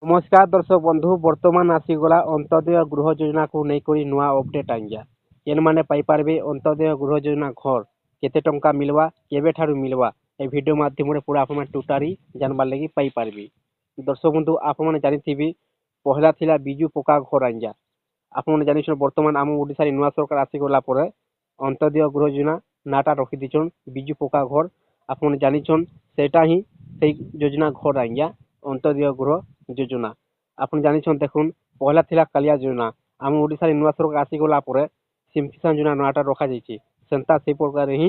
नमस्कार दर्शक बंधु बर्तमान आसीगला अंत्योदय गृह योजना को लेकर नुआ अपडेट आज्ञा जेन मैंने पाइपारे अंत्योदय गृह योजना घर केते टंका मिलवा केबे ठारू मिलवा ए वीडियो माध्यम पूरा आप टोटाली जानबार लगी पाइपारे। दर्शक बंधु आपने जानी पहला थिला बिजु पक्का घर आज्ञा आपने जानी बर्तमान आम ओडिशा नुआ सरकार आसीगला अंत्योदय गृह योजना नाटा रखी दीछन बिजु पक्का घर आपने जानी सेटा ही से योजना घर आज्ञा अंत्योदय गृह योजना आपन जानिछन देखुन पहला थिला कालिया योजना आम ओडिशा नुआ सरकार आसीगला सिम किसान योजना नाटा रखा जाइए सेंता से प्रकार ही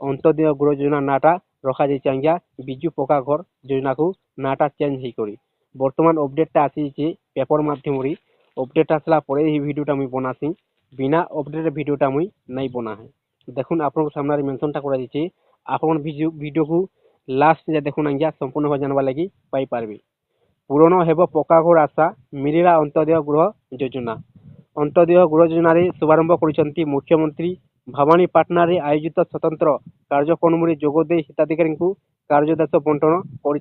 अंत्योदय गृह योजना नाटा रखा जाइए आज्ञा बिजु पक्का घर योजना को नाटा चेंज होकर बर्तमान अपडेटा आसी पेपर माध्यम अपडेट आसला ही भिडियोटा मुई बनासी बिना अपडेट भिडियोटा मुई नहीं बना है देखुन आप सामने मेंशनटा करा जाइए आपन वीडियो को लास्ट देखुन आज्ञा संपूर्ण भाव जानवा लगी पाइपारे। पूरण हेब पक्का घर आशा मिलिला अंत्योदय गृह योजना अंत्योदय गृह योजना शुभारंभ कर मुख्यमंत्री भवानीपाटना आयोजित स्वतंत्र कार्यक्रम जोगदे हिताधिकारी कार्यदेश बंटन कर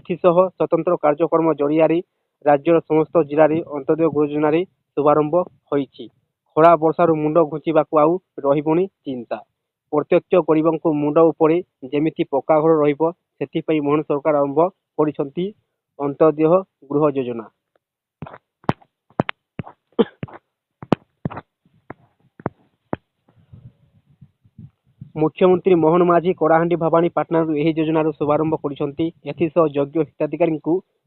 स्वतंत्र कार्यक्रम जरिया राज्यर समस्त जिले में अंत्योदय गृह योजना शुभारंभ होइछि। खरा वर्षार मुंड घुंचवाक आउ रहिबनी चिंता प्रत्यक्ष गरीब मुंड उपरे जेमिति पक्का घर रहिबो सेथिपई मोहन सरकार आरंभ करिसंती अंत्योदय गृह योजना। मुख्यमंत्री मोहन माझी कड़ाहांडी भवानीपाटना यह योजनार शुभारंभ करिसंती एथिसह योग्य हिताधिकारी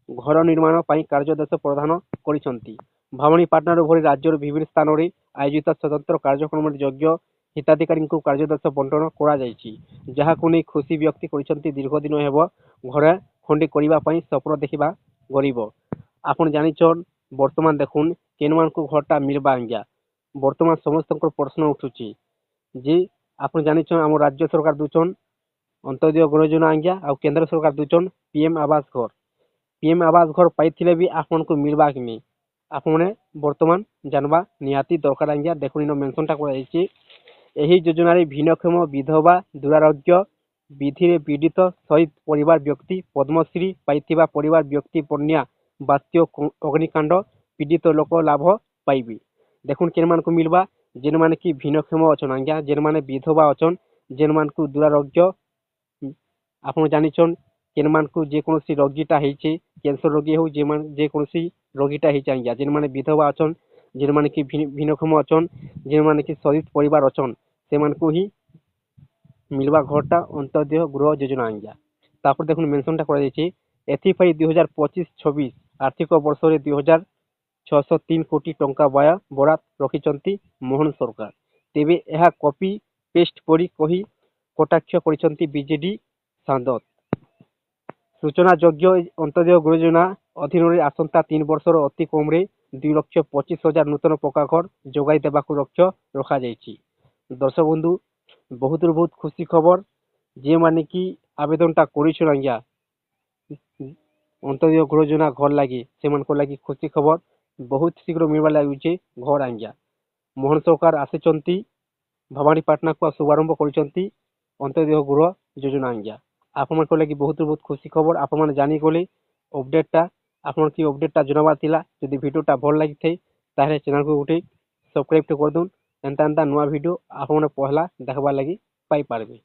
घर निर्माण पर कार्यदेश प्रदान करिसंती। भवानीपाटना भली राज्यर विभिन्न स्थान में आयोजित स्वतंत्र कार्यक्रम योग्य हिताधिकारी कार्यदेश बंटन कर खुशी व्यक्त कर दीर्घ दिन हेब घर खंडी करने स्वप्न देखा गरीब आपन जानिछन बर्तमान देखुन केन को घरटा मिलवा आज्ञा बर्तमान समस्त प्रश्न उठुची जे आप जानिछन आम राज्य सरकार दूचन अंत्योदय गृह योजना आज्ञा आ केंद्र सरकार दूचन पीएम आवास घर पाई भी आपन को मिलवा कि नहीं आपने बर्तमान जानवा निहाती दरकार आज्ञा देखुन इन मेंशनटा यही योजना भिन्नक्षम विधवा दुरारोग्य विधि पीड़ित शहीद परिवार व्यक्ति पद्मश्री पाइथिबा परिवार व्यक्ति बन्या बात्य अग्निकांड पीड़ित लोक लाभ पाइबे देखुन केन मान को मिलवा जेन माने कि भिन्नक्षम अछन आज्ञा जेन माने विधवा अछन जेन मान को दुरारोग्य आपन जानिछन केन मान को जे कोनोसी रोगीटा हेचे कैंसर रोगी हो जे कोनोसी रोगीटा हेचे आज्ञा जेन माने विधवा अछन जेन माने कि भिन्नक्षम अछन जेन माने कि शहीद परिवार अछन से मान को ही मिलवा घरटा अंत्योदय गृह योजना आज्ञा तापर देखुन मेंशनटा करा जाइए एथिपाई 2025-26 आर्थिक वर्ष रे 2603 कोटी टंका व्यय बराद रखिचंती मोहन सरकार तेबे यह कॉपी पेस्ट करी कही कटाक्ष करिसंती बीजेडी सांसद सूचना योग्य अंत्योदय गृह योजना अधीन रे आसंता 3 वर्षर अति कम रे 2,25,000 नूतन पक्का घर जोगाई देबाकू लक्ष्य रखा जाइछि। दर्शक बंधु बहुत खुशी खबर जे माने कि आवेदनटा करिछन आज्ञा अंत्योदय गृह योजना घर लगी से लगी खुशी खबर बहुत शीघ्र मिलवा लगे घर आज्ञा मोहन सरकार आसीचंती भवानीपाटना को शुभारंभ करिसंती अंत्योदय गृह योजना आज्ञा आप लगी बहुत खुशी खबर आप जानी गले अपडेटा आपन की अपडेटा जनाबार थिला जदि वीडियोटा भल लगी थे ताहे चैनल को गोटे सब्सक्राइब कर दून एंता नुआ वीडियो आप पहला देखबार लगी पाई पारबे।